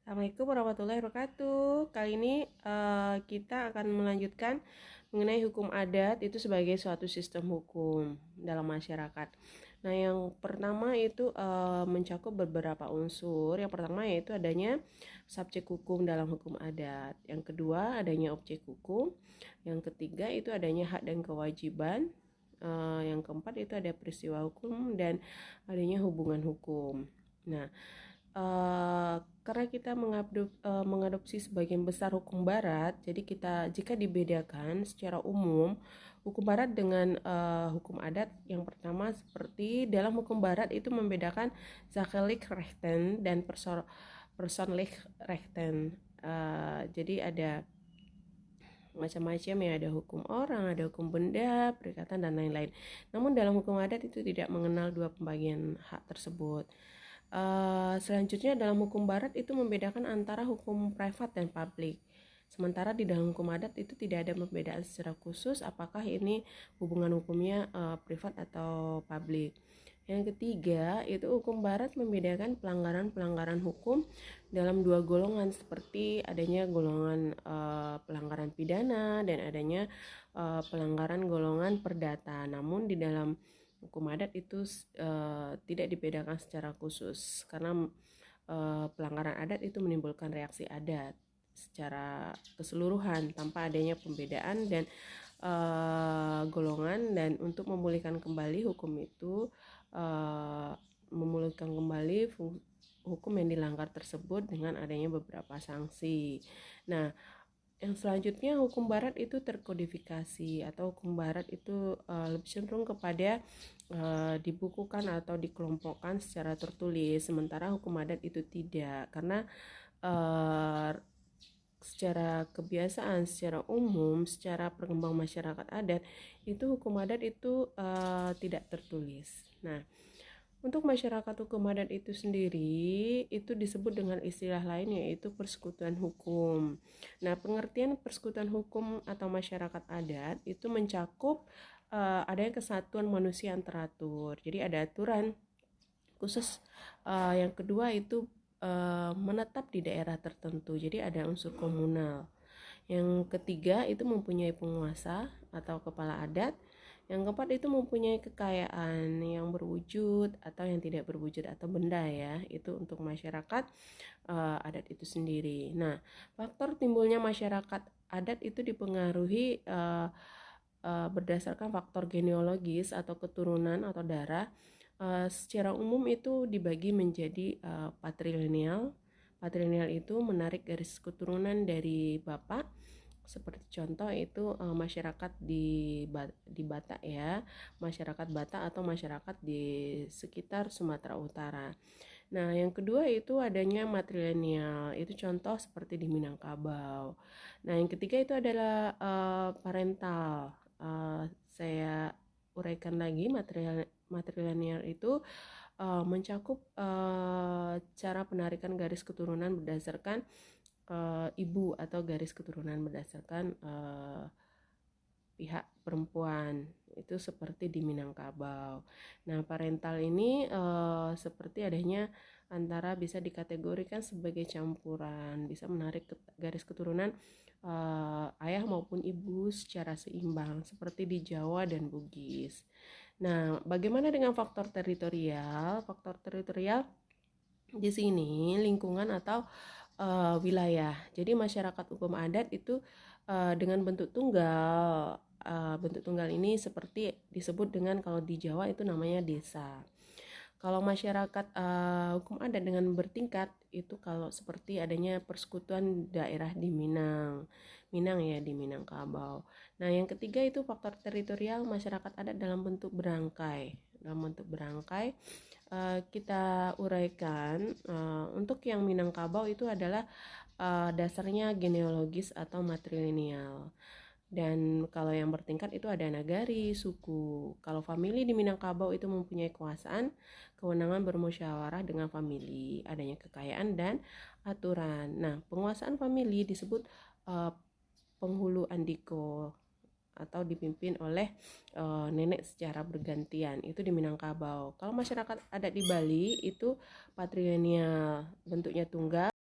Assalamualaikum warahmatullahi wabarakatuh. Kali ini kita akan melanjutkan mengenai hukum adat itu sebagai suatu sistem hukum dalam masyarakat. Nah, yang pertama itu mencakup beberapa unsur. Yang pertama yaitu adanya subjek hukum dalam hukum adat. Yang kedua adanya objek hukum. Yang ketiga itu adanya hak dan kewajiban. Yang keempat itu ada peristiwa hukum dan adanya hubungan hukum. Nah, karena kita mengadopsi sebagian besar hukum barat, jadi jika dibedakan secara umum hukum barat dengan hukum adat, yang pertama seperti dalam hukum barat itu membedakan zakelijk rechten dan persoonlijk rechten. Jadi ada macam-macam ya, ada hukum orang, ada hukum benda, perikatan dan lain-lain. Namun dalam hukum adat itu tidak mengenal dua pembagian hak tersebut. Selanjutnya dalam hukum barat itu membedakan antara hukum privat dan publik. Sementara di dalam hukum adat itu tidak ada perbedaan secara khusus apakah ini hubungan hukumnya privat atau publik. Yang ketiga itu hukum barat membedakan pelanggaran hukum dalam dua golongan, seperti adanya golongan pelanggaran pidana dan adanya pelanggaran golongan perdata. Namun di dalam hukum adat itu tidak dibedakan secara khusus karena pelanggaran adat itu menimbulkan reaksi adat secara keseluruhan tanpa adanya pembedaan dan golongan. Dan untuk memulihkan kembali hukum itu memulihkan kembali hukum yang dilanggar tersebut dengan adanya beberapa sanksi. Nah, yang selanjutnya hukum barat itu terkodifikasi, atau hukum barat itu lebih cenderung kepada dibukukan atau dikelompokkan secara tertulis, sementara hukum adat itu tidak, karena secara kebiasaan, secara umum, secara perkembang masyarakat adat itu hukum adat itu tidak tertulis. Nah, untuk masyarakat hukum adat itu sendiri itu disebut dengan istilah lain yaitu persekutuan hukum. Nah, pengertian persekutuan hukum atau masyarakat adat itu mencakup adanya kesatuan manusia yang teratur. Jadi ada aturan khusus. Yang kedua itu menetap di daerah tertentu. Jadi ada unsur komunal. Yang ketiga itu mempunyai penguasa atau kepala adat. Yang keempat itu mempunyai kekayaan yang berwujud atau yang tidak berwujud atau benda ya. Itu untuk masyarakat adat itu sendiri. Nah, faktor timbulnya masyarakat adat itu dipengaruhi berdasarkan faktor genealogis atau keturunan atau darah. Secara umum itu dibagi menjadi patrilineal. Patrilineal itu menarik garis keturunan dari bapak. Seperti contoh itu masyarakat di Batak ya, masyarakat Batak atau masyarakat di sekitar Sumatera Utara. Nah, yang kedua itu adanya matrilineal, itu contoh seperti di Minangkabau. Nah, yang ketiga itu adalah parental. Saya uraikan lagi, matrilineal itu mencakup cara penarikan garis keturunan berdasarkan ibu atau garis keturunan berdasarkan pihak perempuan, itu seperti di Minangkabau. Nah, parental ini seperti adanya antara bisa dikategorikan sebagai campuran, bisa menarik garis keturunan ayah maupun ibu secara seimbang seperti di Jawa dan Bugis. Nah, bagaimana dengan faktor teritorial? Faktor teritorial di sini lingkungan atau wilayah. Jadi masyarakat hukum adat itu dengan bentuk tunggal. Bentuk tunggal ini seperti disebut dengan, kalau di Jawa itu namanya desa. Kalau masyarakat hukum adat dengan bertingkat itu kalau seperti adanya persekutuan daerah di Minang ya, di Minangkabau. Nah, yang ketiga itu faktor teritorial masyarakat adat dalam bentuk berangkai. Kita uraikan untuk yang Minangkabau itu adalah dasarnya genealogis atau matrilineal. Dan kalau yang bertingkat itu ada nagari, suku. Kalau famili di Minangkabau itu mempunyai kewenangan bermusyawarah dengan famili, adanya kekayaan dan aturan. Nah, penguasaan famili disebut penghulu andiko atau dipimpin oleh nenek secara bergantian, itu di Minangkabau. Kalau masyarakat adat di Bali itu patrilineal, bentuknya tunggal.